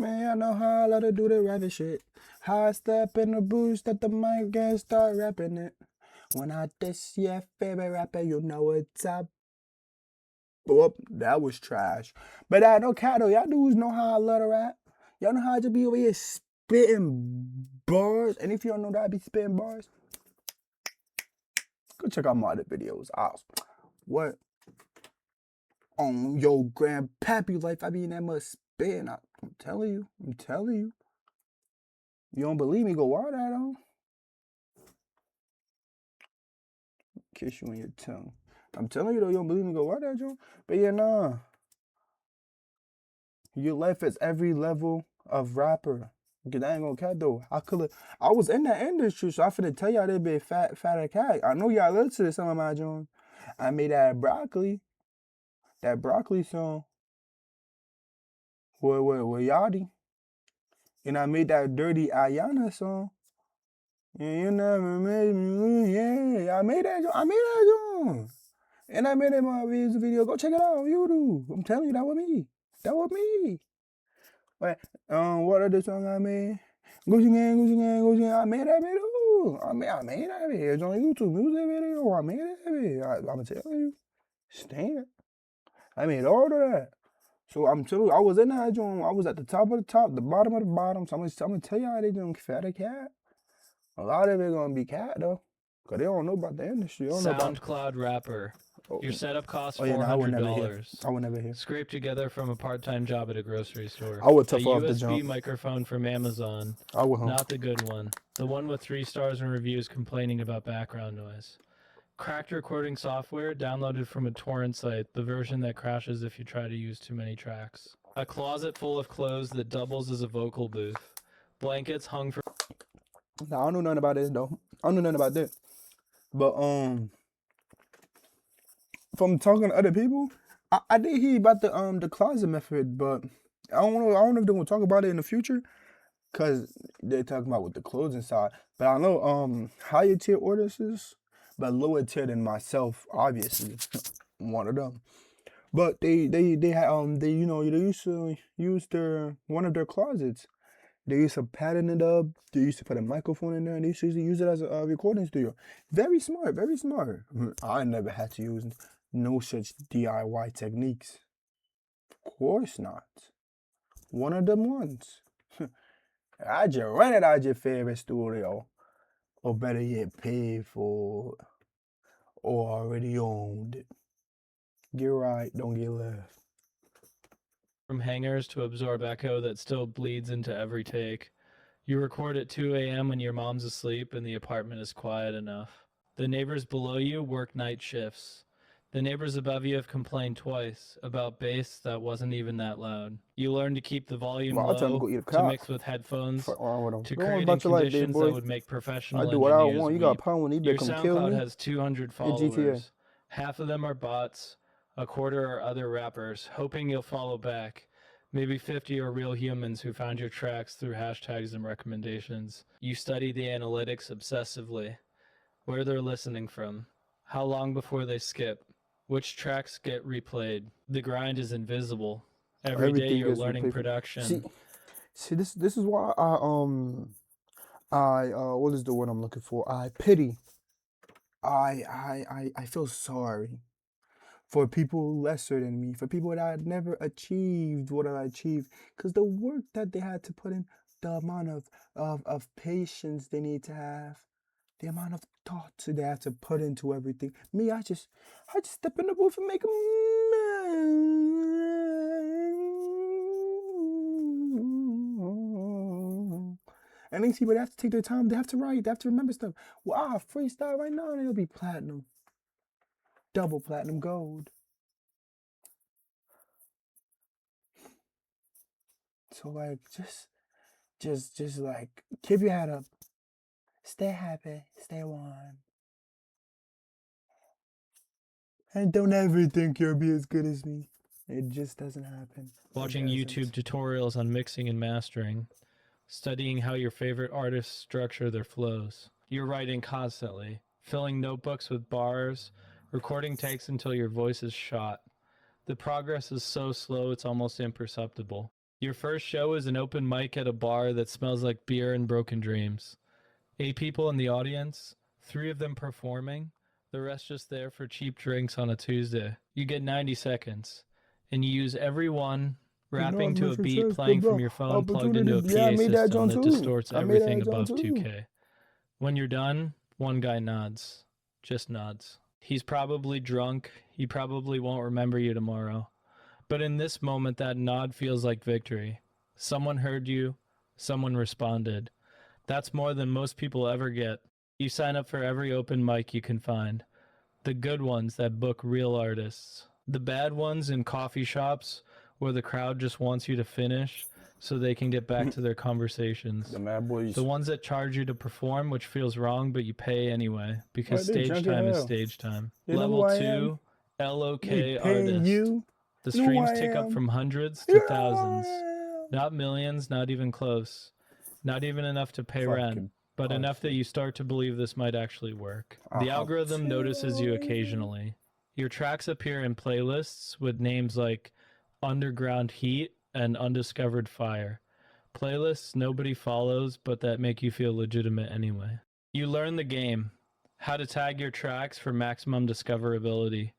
Man, I know how I love to do the rapping shit. How I step in the booth, step the mic and start rapping it. When I diss your favorite rapper, you know it's up. Whoop, that was trash. But I know Kato, y'all dudes know how I love to rap. Y'all know how I just be over here spitting bars. And if you don't know that I be spitting bars, go check out my other videos. What? On your grandpappy life, I be in that much spitting. I'm telling you. You don't believe me? Go watch that on. Kiss you on your tongue. I'm telling you though, you don't believe me? Go watch that, Joe. But yeah, nah. Your life is every level of rapper. Cause I ain't gonna cat though. I was in that industry, so I finna tell y'all they be fatter cat. I know y'all listen to some of my John. I made that broccoli song with Yachty. And I made that dirty Ayana song. Yeah, you never made me. Yeah, I made that song. And I made it my music video. Go check it out on YouTube. I'm telling you, that was me. Wait, what other song I made? Gucci Gang. I made that video. I made that video. It's on YouTube music video. I made that video. I'm telling you. Stand. I made all of that. So I'm telling you, I was in that joint. I was at the top of the top, the bottom of the bottom. So I'm gonna tell y'all they doing fat a cat. A lot of it gonna be cat though. Cause they don't know about the industry. They don't know about SoundCloud rapper. Your setup costs yeah, I would never hear. $400. I would never hear. Scraped together from a part-time job at a grocery store. I would tough a off the USB jump. microphone from Amazon. I would. Not the good one. The one with 3 stars and reviews complaining about background noise. Cracked recording software downloaded from a torrent site, the version that crashes if you try to use too many tracks. A closet full of clothes that doubles as a vocal booth. Blankets hung for... Now, I don't know nothing about this though. I don't know nothing about that. But from talking to other people, I did hear about the closet method, but I don't know if they're gonna talk about it in the future, cause they're talking about with the clothes inside. But I know higher tier artists, but lower tier than myself, obviously, one of them. But they had they used to use one of their closets. They used to pattern it up. They used to put a microphone in there, and they used to use it as a recording studio. Very smart, very smart. I never had to use no such DIY techniques. Of course not. One of them ones. I just rented out your favorite studio, or better yet, paid for, or already owned it. Get right, don't get left. From hangers to absorb echo that still bleeds into every take. You record at 2 a.m. when your mom's asleep and the apartment is quiet enough. The neighbors below you work night shifts. The neighbors above you have complained twice about bass that wasn't even that loud. You learn to keep the volume low, to mix with headphones, to create conditions that would make professional engineers what I want. You got power when Your SoundCloud has 200 followers. Half of them are bots. A quarter are other rappers, hoping you'll follow back. Maybe 50 are real humans who found your tracks through hashtags and recommendations. You study the analytics obsessively. Where they're listening from. How long before they skip. Which tracks get replayed. The grind is invisible. Every day you're learning production. See, this is why what is the word I'm looking for? I pity. I feel sorry for people lesser than me, for people that had never achieved what I achieved, because the work that they had to put in, the amount of patience they need to have, the amount of thought they have to put into everything. Me, I just step in the booth and make a and these people, they have to take their time. They have to write. They have to remember stuff. Well, freestyle right now, and it'll be platinum. Double platinum gold. So like, just like, keep your head up. Stay happy. Stay warm. And don't ever think you'll be as good as me. It just doesn't happen. Watching YouTube tutorials on mixing and mastering. Studying how your favorite artists structure their flows. You're writing constantly, filling notebooks with bars, recording takes until your voice is shot. The progress is so slow it's almost imperceptible. Your first show is an open mic at a bar that smells like beer and broken dreams. 8 people in the audience, 3 of them performing, the rest just there for cheap drinks on a Tuesday. You get 90 seconds, and you use every one, rapping to a beat playing from your phone plugged into a PA system that distorts everything above 2K. When you're done, one guy nods. Just nods. He's probably drunk. He probably won't remember you tomorrow. But in this moment, that nod feels like victory. Someone heard you. Someone responded. That's more than most people ever get. You sign up for every open mic you can find. The good ones that book real artists. The bad ones in coffee shops where the crowd just wants you to finish so they can get back to their conversations. The Mad Boys. The ones that charge you to perform, which feels wrong, but you pay anyway because stage time is stage time. Level 2, LOK artist. The streams tick up from hundreds to thousands. Not millions, not even close. Not even enough to pay rent, but enough that you start to believe this might actually work. The algorithm notices you occasionally. Your tracks appear in playlists with names like Underground Heat and Undiscovered Fire. Playlists nobody follows, but that make you feel legitimate anyway. You learn the game. How to tag your tracks for maximum discoverability.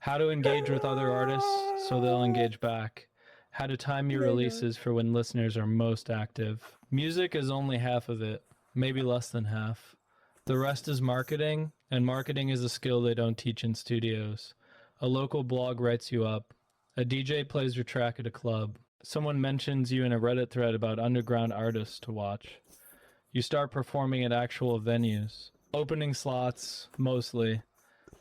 How to engage with other artists so they'll engage back. How to time your releases for when listeners are most active. Music is only half of it, maybe less than half. The rest is marketing, and marketing is a skill they don't teach in studios. A local blog writes you up. A DJ plays your track at a club. Someone mentions you in a Reddit thread about underground artists to watch. You start performing at actual venues. Opening slots, mostly.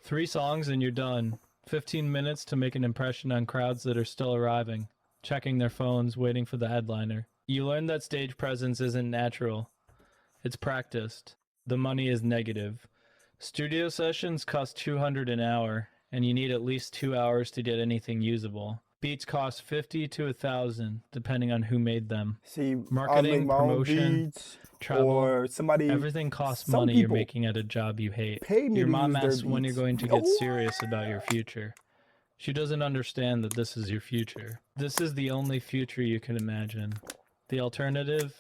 3 songs and you're done. 15 minutes to make an impression on crowds that are still arriving, checking their phones, waiting for the headliner. You learn that stage presence isn't natural. It's practiced. The money is negative. Studio sessions cost $200 an hour, and you need at least 2 hours to get anything usable. Beats cost $50 to $1,000, depending on who made them. See, marketing, promotion, travel, or somebody. Everything costs money you're making at a job you hate. Your mom asks when you're going to get serious about your future. She doesn't understand that this is your future. This is the only future you can imagine. The alternative,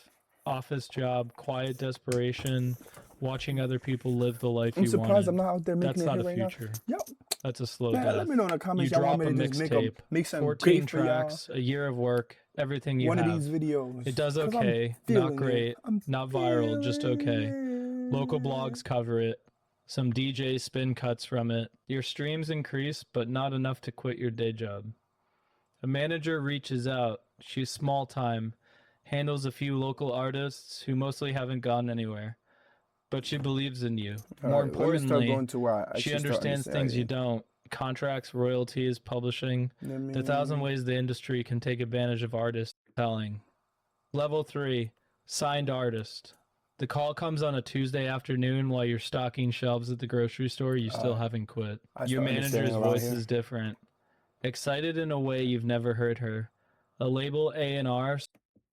office job, quiet desperation, watching other people live the life you wanted. I'm surprised I'm not out there making That's it not right a future. now. Yep. That's a slow death. Let me know in the comments. You y'all drop want a me to just mixtape, some 14 great for y'all. tracks, a year of work, everything you One have. of these videos. It does okay, not great, not viral, just okay. Local blogs cover it. Some DJs spin cuts from it. Your streams increase, but not enough to quit your day job. A manager reaches out. She's small time, handles a few local artists who mostly haven't gone anywhere. But she believes in you. More importantly, she understands things you don't. Contracts, royalties, publishing, the 1,000 ways the industry can take advantage of artists selling. Level 3, signed artist. The call comes on a Tuesday afternoon while you're stocking shelves at the grocery store you still haven't quit. Your manager's voice is different. Excited in a way you've never heard her. A label A&R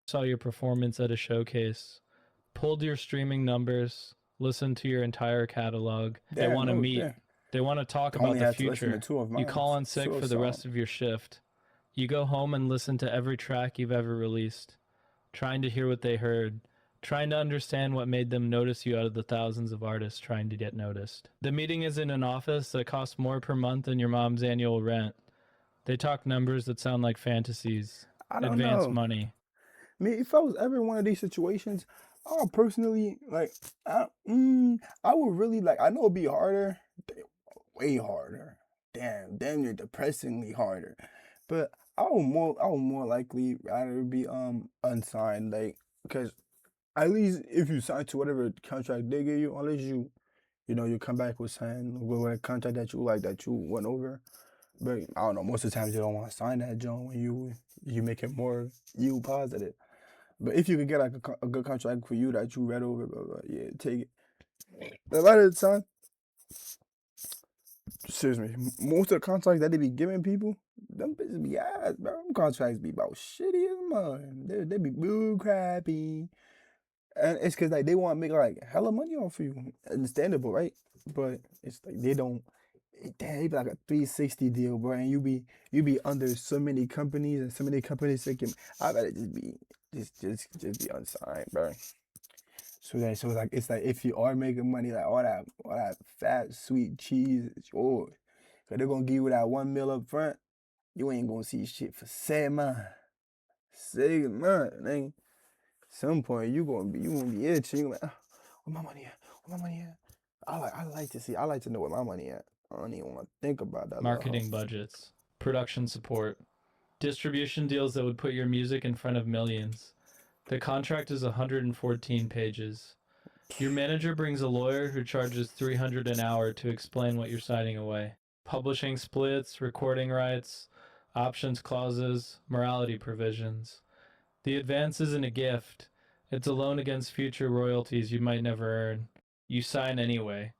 saw your performance at a showcase. Pulled your streaming numbers. Listened to your entire catalog. They want to meet. They want to talk about the future. You call in sick for the rest of your shift. You go home and listen to every track you've ever released. Trying to hear what they heard. Trying to understand what made them notice you out of the thousands of artists trying to get noticed. The meeting is in an office that costs more per month than your mom's annual rent. They talk numbers that sound like fantasies. Advance money. I mean, if I was ever in one of these situations, I would personally, I would really, I know it'd be harder, way harder. Damn near depressingly harder. But I would more likely rather be unsigned, because at least if you sign to whatever contract they give you, unless you come back with a contract that you went over. But I don't know, most of the times you don't want to sign that joint when you make it more you positive. But if you could get a good contract for you that you read over, yeah, take it. But a lot of the time, excuse me, most of the contracts that they be giving people, them bitches be ass, bro. Them contracts be about shitty as mud. They be boo crappy. And it's because they want to make hella money off of you. Understandable, right? But it's they don't Damn, it be like a 360 deal, bro, and you be under so many companies and so many companies taking. I better just be just be unsigned, bro. So it's like if you are making money, like all that fat sweet cheese is yours. Cause they're gonna give you that 1 mil up front. You ain't gonna see shit for 7 months. 6 months, nigga. Some point you gonna be itching. You gonna be like, where my money at? Where my money at? I like to know where my money at. I don't even want to think about that little Marketing hoe. budgets, production support, distribution deals that would put your music in front of millions. The contract is 114 pages. Your manager brings a lawyer who charges $300 an hour to explain what you're signing away. Publishing splits, recording rights, options clauses, morality provisions. The advance isn't a gift. It's a loan against future royalties you might never earn. You sign anyway.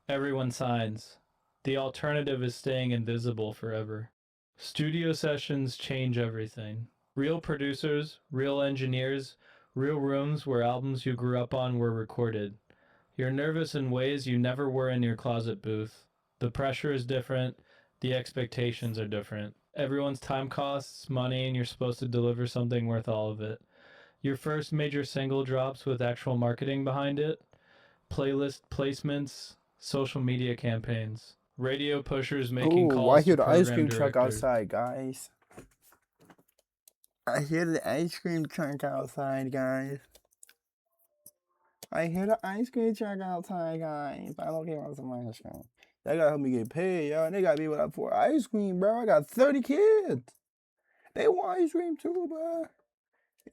Everyone signs. The alternative is staying invisible forever. Studio sessions change everything. Real producers, real engineers, real rooms where albums you grew up on were recorded. You're nervous in ways you never were in your closet booth. The pressure is different. The expectations are different. Everyone's time costs money, and you're supposed to deliver something worth all of it. Your first major single drops with actual marketing behind it, playlist placements, social media campaigns, radio pushers making Oh, I calls to hear the ice program cream truck directors. outside, guys. I hear the ice cream truck outside, guys. I hear the ice cream truck outside, guys. I don't care about some ice cream. They gotta help me get paid, y'all. They gotta be able to afford ice cream, bro. I got 30 kids. They want ice cream too, bro.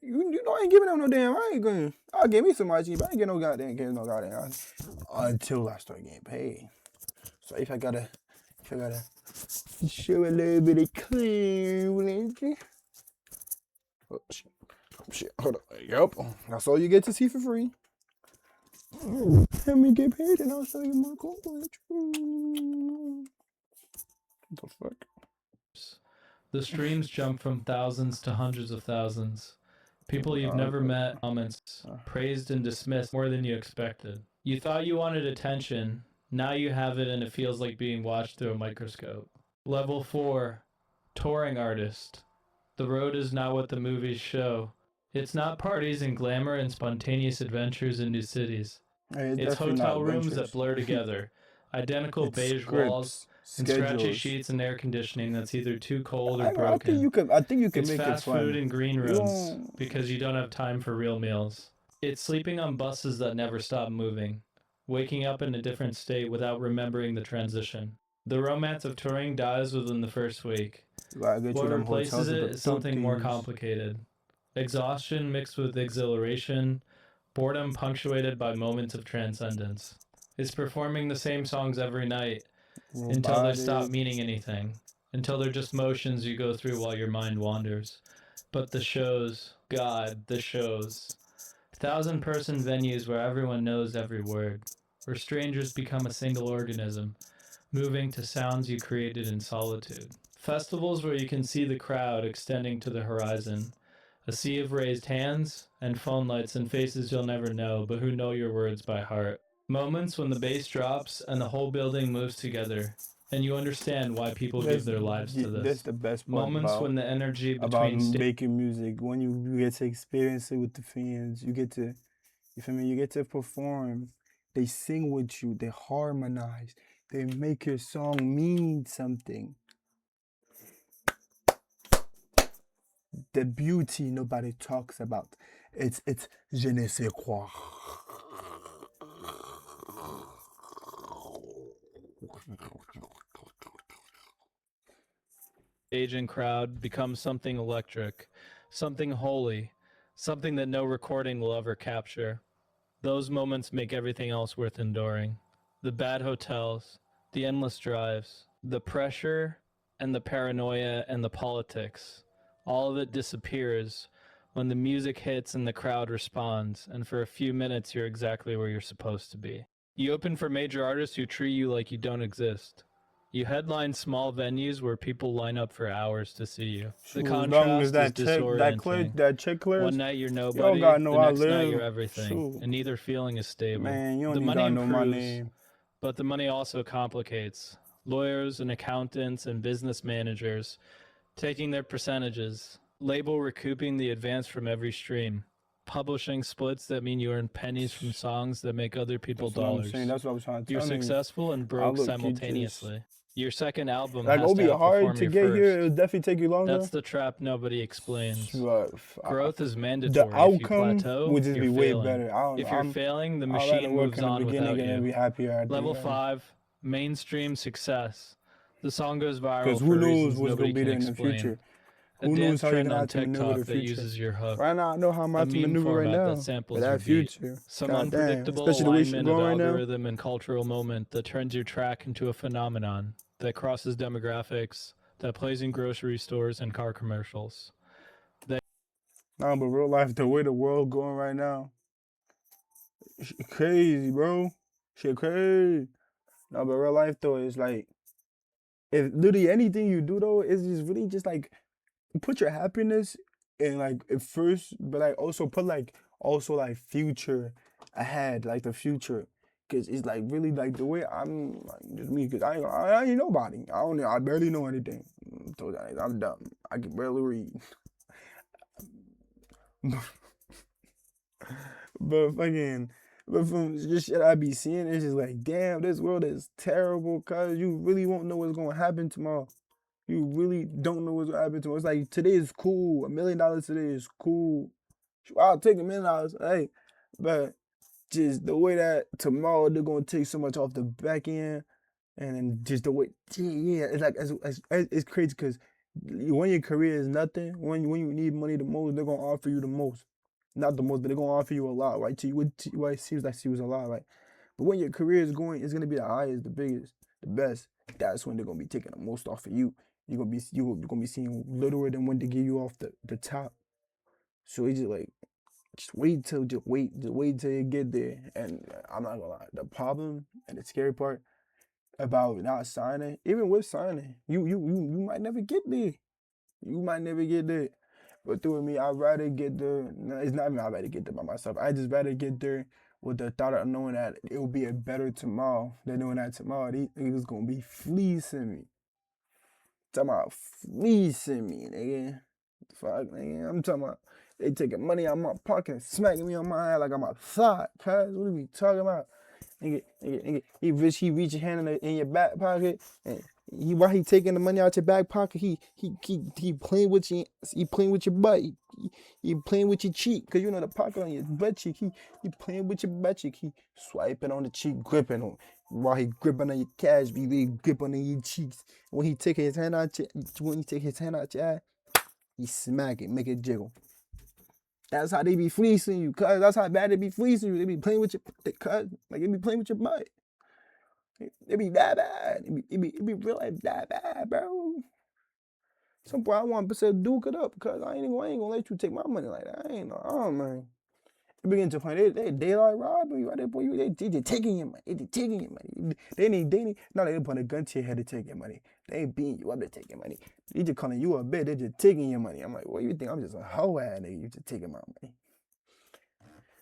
You know I ain't giving them no damn ice cream. I'll give me some ice cream, but I ain't get no goddamn kids no goddamn ice cream until I start getting paid. So if I gotta show a little bit of clearance. Oh shit. Oh shit. Hold up. Yep. That's all you get to see for free. Let me get paid and I'll show you my college. What the fuck? The streams jump from thousands to hundreds of thousands. People you've never met, comments, praised and dismissed more than you expected. You thought you wanted attention, now you have it and it feels like being watched through a microscope. Level 4, touring artist. The road is not what the movies show. It's not parties and glamour and spontaneous adventures in new cities. Hey, it's It's definitely not hotel rooms that adventures. blur together, identical It's beige walls, scripts, and scratchy schedules. sheets and air conditioning that's either too cold or I think broken. you could. I think you can It's make it fast food fun. and green You rooms don't. because you don't have time for real meals. It's sleeping on buses that never stop moving, waking up in a different state without remembering the transition. The romance of touring dies within the first week. You gotta get you What them replaces hotels with it the is something more tooties. complicated. Exhaustion mixed with exhilaration, boredom punctuated by moments of transcendence. It's performing the same songs every night until they stop Robotic. meaning anything, until they're just motions you go through while your mind wanders. But the shows, God, the shows. 1,000-person venues where everyone knows every word, where strangers become a single organism, moving to sounds you created in solitude. Festivals where you can see the crowd extending to the horizon, a sea of raised hands and phone lights and faces you'll never know, but who know your words by heart. Moments when the bass drops and the whole building moves together, and you understand why people give their lives to That's this. the best part Moments when the energy about between making music. When you get to experience it with the fans, you get to, you feel me? You get to perform. They sing with you. They harmonize. They make your song mean something. The beauty nobody talks about. It's je ne sais quoi. stage and crowd becomes something electric, something holy, something that no recording will ever capture. Those moments make everything else worth enduring. The bad hotels, the endless drives, the pressure and the paranoia and the politics, all of it disappears when the music hits and the crowd responds, and for a few minutes you're exactly where you're supposed to be. You open for major artists who treat you like you don't exist. You headline small venues where people line up for hours to see you. The Shoot, as long as contrast is disorienting. that check clears, One night you're you don't nobody, gotta know the I next night you're live. everything, Shoot, and neither feeling is stable. man, you don't The even money gotta know my improves, name. but the money also complicates. lawyers and accountants and business managers taking their percentages, label recouping the advance from every stream, publishing splits that mean you earn pennies from songs that make other people That's what I'm dollars. saying. That's what I was trying to You're tell you. successful and I broke look, you just simultaneously. Your second album like has it'll to be hard outperform to your get here. first. It'll definitely take you longer. That's the trap nobody explains. But Growth is the mandatory. If you outcome plateau, would just you're be way failing. better. I don't know. If you're failing, the I'd rather machine work moves in the on without beginning and be you. happier at the Level end. 5, mainstream success. The song goes viral Because for who knows reasons what's nobody gonna be can there in the explain. future? A Who dance knows how you're trend gonna on have to maneuver TikTok the that future? uses your hook. Right now, I know how I'm A about to meme maneuver right format now. that samples But your that beat. future, Some God damn, unpredictable especially the way she's alignment of going right now. algorithm and cultural moment that turns your track into a phenomenon that crosses demographics, that plays in grocery stores and car commercials. Nah, but real life, the way the world going right now, shit crazy, bro. Shit crazy. Nah, but real life though, it's like, if literally anything you do though, it's just really just like put your happiness in like at first, but like also put like also like future ahead, like the future. Cause it's like really like the way I'm like just me, cause I ain't nobody. I barely know anything. So I'm dumb. I can barely read. But fucking, but from just shit I be seeing, it's just like, damn, this world is terrible. Cause you really won't know what's gonna happen tomorrow. You really don't know what's gonna happen tomorrow. It's like today is cool. $1 million today is cool. I'll take $1 million. Hey, but just the way that tomorrow they're gonna take so much off the back end, and then just the way, yeah, it's like it's crazy because when your career is nothing, when you need money the most, they're gonna offer you the most, not the most, but they're gonna offer you a lot, right? To you, what it seems like she was a lot, right? But when your career is going, it's gonna be the highest, the biggest, the best. That's when they're gonna be taking the most off of you. You're gonna be seeing littler than when they give you off the top. So it's just like just wait till you get there. And I'm not gonna lie, the problem and the scary part about not signing, even with signing, you might never get there. You might never get there. But through me, I'd rather get there. No, it's not even I'd rather get there by myself. I just rather get there with the thought of knowing that it will be a better tomorrow than knowing that tomorrow these niggas gonna be fleecing me. Talking about fleecing me, nigga. Fuck, nigga. I'm talking about they taking money out my pocket, smacking me on my head like I'm a thought, cuz. What are we talking about? Nigga, he reach your hand in your back pocket, and while he taking the money out your back pocket, he playing with you, he playing with your butt, he playing with your cheek, cause you know the pocket on your butt cheek, he playing with your butt cheek, he swiping on the cheek, gripping on, while he gripping on your cash, he gripping on your cheeks. When he take his hand out your eye, he smack it, make it jiggle. That's how they be fleecing you, cuz. That's how bad they be fleecing you. They be playing with your cuz. Like, they be playing with your butt. It be that bad. It be real life that bad, bro. Some point I want to duke it up, cuz I ain't gonna let you take my money like that. I ain't know. Oh, man. It begin to point, they daylight robbery right there, boy. They just taking your money. They just taking your money. They need, no, they didn't put a gun to your head to take your money. They ain't beating you up to take your money. They just calling you a bitch. They just taking your money. I'm like, what you think? I'm just a hoe ass nigga. You just taking my money.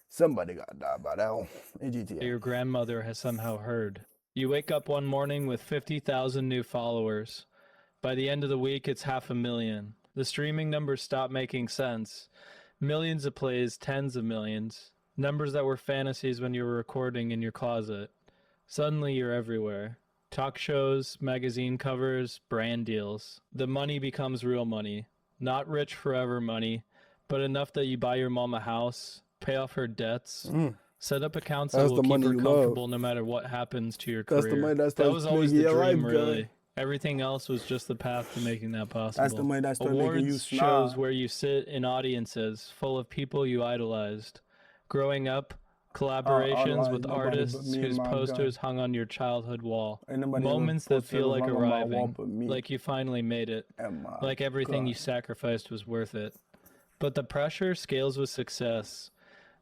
Somebody got died by that one in GTA. Your grandmother has somehow heard. You wake up one morning with 50,000 new followers. By the end of the week, it's 500,000. The streaming numbers stop making sense. Millions of plays, tens of millions. Numbers that were fantasies when you were recording in your closet. Suddenly you're everywhere. Talk shows, magazine covers, brand deals. The money becomes real money. Not rich forever money, but enough that you buy your mom a house, pay off her debts, set up accounts that will keep her comfortable no matter what happens to your career. That's the money that That was always the your dream, life really. good. Everything else was just the path to making that possible. That's the money that started making you Awards smile. shows where you sit in audiences full of people you idolized. Growing up, collaborations with artists whose posters hung on your childhood wall. Moments that feel like arriving, like you finally made it, like everything you sacrificed was worth it. But the pressure scales with success.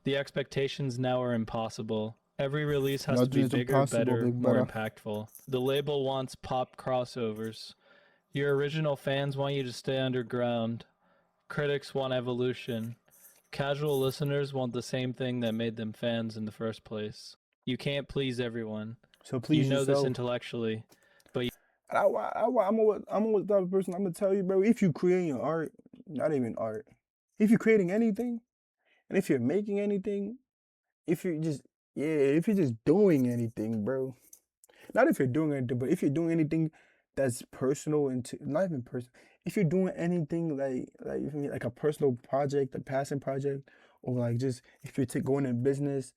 The expectations now are impossible. Every release has to be bigger, better, more impactful. The label wants pop crossovers. Your original fans want you to stay underground. Critics want evolution. Casual listeners want the same thing that made them fans in the first place. You can't please everyone. So please you know yourself. this intellectually, but I'm always the type of person. I'm gonna tell you, bro. If you creating art, not even art, if you're creating anything, and if you're making anything, if you're just if you're just doing anything, bro. Not if you're doing anything, but if you're doing anything that's personal and not even personal. If you're doing anything like you feel me, like a personal project, a passion project, or like just if you're going in business,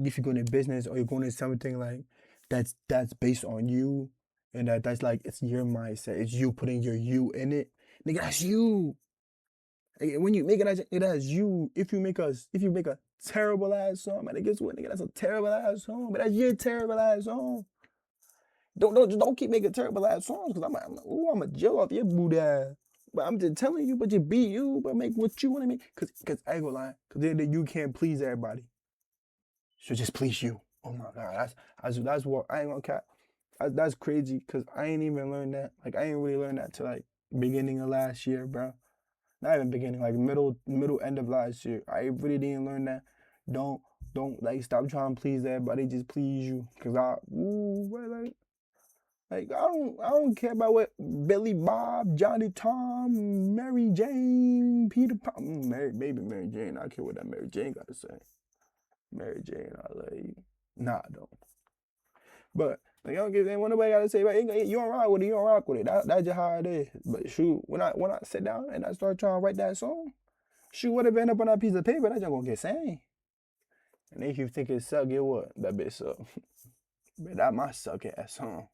if you're going in business or you're going in something like that's based on you, and that's like it's your mindset, it's you putting your you in it, nigga, that's you. When you make it as you. If you make a terrible ass song, man, guess what, nigga, that's a terrible ass song, but that's your terrible ass song. Don't keep making terrible ass songs because I'm a jail off your booty ass. But I'm just telling you, but just be you, but make what you want to make. Cause I ain't gonna lie, cause then you can't please everybody. So just please you. Oh my god, that's what I ain't gonna cap. That's crazy, cause I ain't even learned that. Like I ain't really learned that till like beginning of last year, bro. Not even beginning, like middle end of last year. I really didn't learn that. Don't like stop trying to please everybody. Just please you, cause I don't care about what Billy Bob, Johnny Tom, Mary Jane, Peter Pan, Mary Jane. I don't care what that Mary Jane got to say. Mary Jane, I love you. Nah, I don't. But like, I don't give a damn what nobody got to say. But you don't rock with it, you don't rock with it. That's just how it is. But shoot, when I sit down and I start trying to write that song, shoot, whatever end up on that piece of paper, that's just gonna get sang. And if you think it suck, get what? That bitch suck. But that my suck ass song.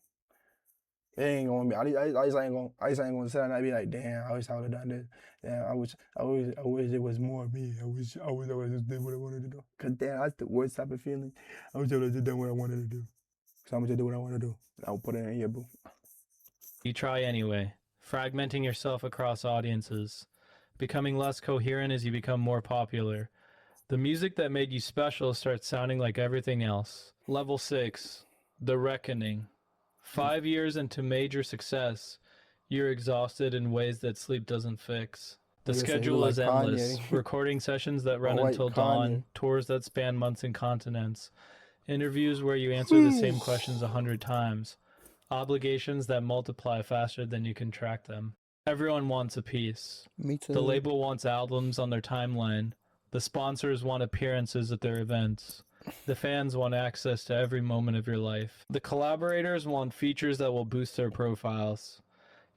It ain't gonna be. I just ain't gonna sit down and be like, damn, I wish I would have done this. Damn, I wish it was more of me. I wish I would have just did what I wanted to do. Cause damn, that's the worst type of feeling. I wish I would have just done what I wanted to do. So I'm gonna just do what I want to do. I'll put it in here, boo. You try anyway, fragmenting yourself across audiences, becoming less coherent as you become more popular. The music that made you special starts sounding like everything else. Level 6, The Reckoning. 5 years into major success, you're exhausted in ways that sleep doesn't fix. The schedule is endless. Recording sessions that run until dawn, tours that span months and continents, interviews where you answer the same questions 100 times, obligations that multiply faster than you can track them. Everyone wants a piece. Me too. The label wants albums on their timeline. The sponsors want appearances at their events. The fans want access to every moment of your life. The collaborators want features that will boost their profiles.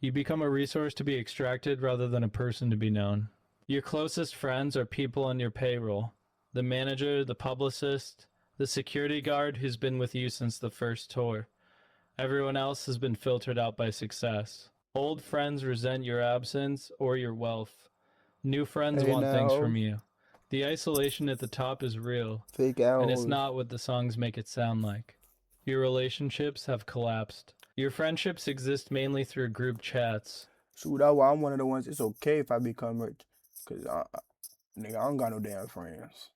You become a resource to be extracted rather than a person to be known. Your closest friends are people on your payroll. The manager, the publicist, the security guard who's been with you since the first tour. Everyone else has been filtered out by success. Old friends resent your absence or your wealth. New friends want things from you. The isolation at the top is real, and it's not what the songs make it sound like. Your relationships have collapsed. Your friendships exist mainly through group chats. Shoot, that's why I'm one of the ones. It's okay if I become rich, cause nigga, I don't got no damn friends.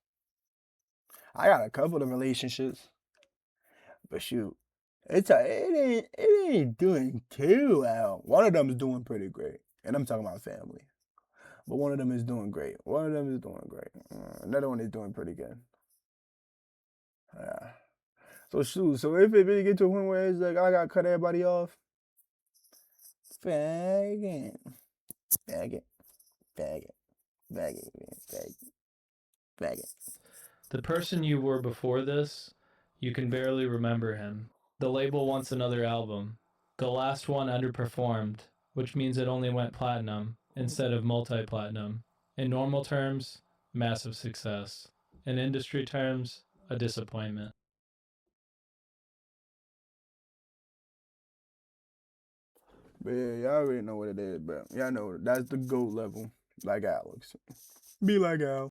I got a couple of relationships, but shoot, it ain't doing too well. One of them is doing pretty great, and I'm talking about family. But one of them is doing great. Another one is doing pretty good. Yeah. So shoot, so if it really get to a point where it's like I gotta cut everybody off, faggot. The person you were before this, you can barely remember him. The label wants another album. The last one underperformed, which means it only went platinum instead of multi-platinum. In normal terms, massive success. In industry terms, a disappointment. But yeah, y'all already know what it is, bro. Y'all know that's the GOAT level, like Alex. Be like Al.